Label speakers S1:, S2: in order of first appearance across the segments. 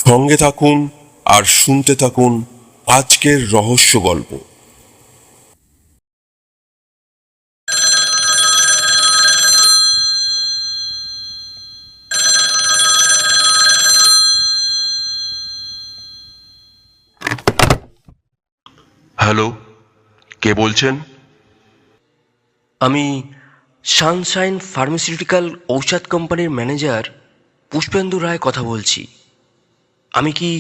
S1: সঙ্গে থাকুন আর শুনতে থাকুন আজকের রহস্য গল্প।
S2: হ্যালো, কে বলছেন?
S3: আমি সানশাইন ফার্মাসিউটিক্যাল ঔষধ কোম্পানির ম্যানেজার পুষ্পেন্দু রায় কথা বলছি। আমি কি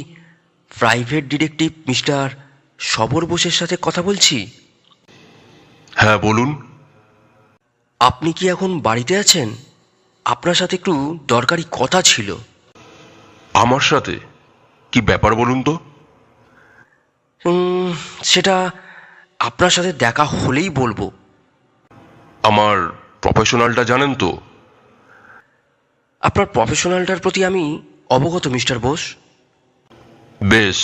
S3: প্রাইভেট ডিটেকটিভ মিস্টার সবর বোসের সাথে কথা বলছি?
S2: হ্যাঁ, বলুন।
S3: আপনি কি এখন বাড়িতে আছেন? আপনার সাথে একটু দরকারি কথা ছিল।
S2: আমার সাথে কি ব্যাপার বলুন তো?
S3: সেটা আপনার সাথে দেখা হলেই বলবো।
S2: আমার প্রফেশনালটা জানেন তো?
S3: আপনার প্রফেশনালটার প্রতি আমি অবগত মিস্টার বোস।
S2: বেশ,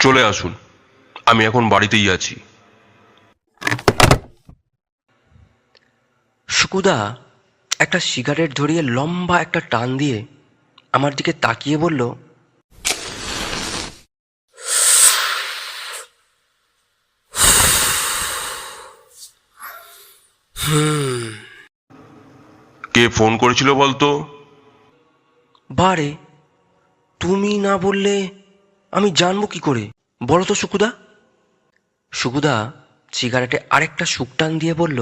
S2: চলে আসুন, আমি এখন বাড়িতেই আছি।
S3: শুকুদা একটা সিগারেট ধরিয়ে লম্বা একটা টান দিয়ে আমার দিকে তাকিয়ে বলল,
S2: কে ফোন করেছিল বলতো?
S3: বারে, তুমি না বললে আমি জানবো কি করে? বলো তো শুকুদা। শুকুদা সিগারেটে আরেকটা শুকটান দিয়ে বলল,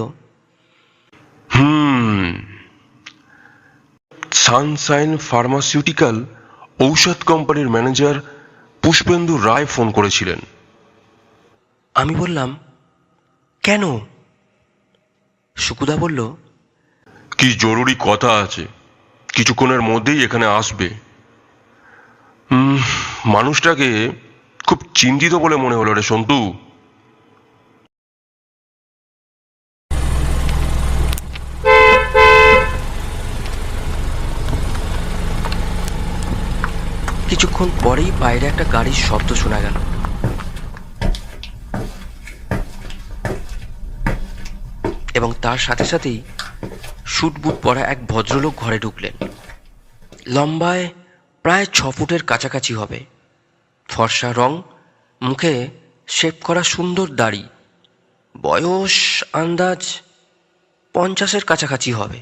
S2: সানশাইন ফার্মাসিউটিক্যাল ঔষধ কোম্পানির ম্যানেজার পুষ্পেন্দু রায় ফোন করেছিলেন।
S3: আমি বললাম, কেন? শুকুদা বলল,
S2: কি জরুরি কথা আছে, কিছুক্ষণের মধ্যেই এখানে আসবে। মানুষটাকে খুব চিন্তিত বলে মনে হলো রে সন্তু।
S3: কিছুক্ষণ পরেই বাইরে একটা গাড়ির শব্দ শোনা গেল এবং তার সাথে সাথেই স্যুট বুট পরা এক ভদ্রলোক ঘরে ঢুকলেন। লম্বায় প্রায় 6 ফুটের কাছাকাছি হবে, ফর্সা রং, মুখে শেভ করা সুন্দর দাড়ি, বয়স আন্দাজ 50-এর কাছাকাছি হবে।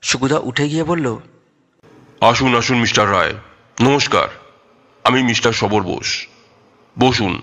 S3: শুকুদা উঠে গিয়ে বলল,
S2: আসুন আসুন মিস্টার রায়, নমস্কার, আমি মিস্টার সবর বোস, বসুন।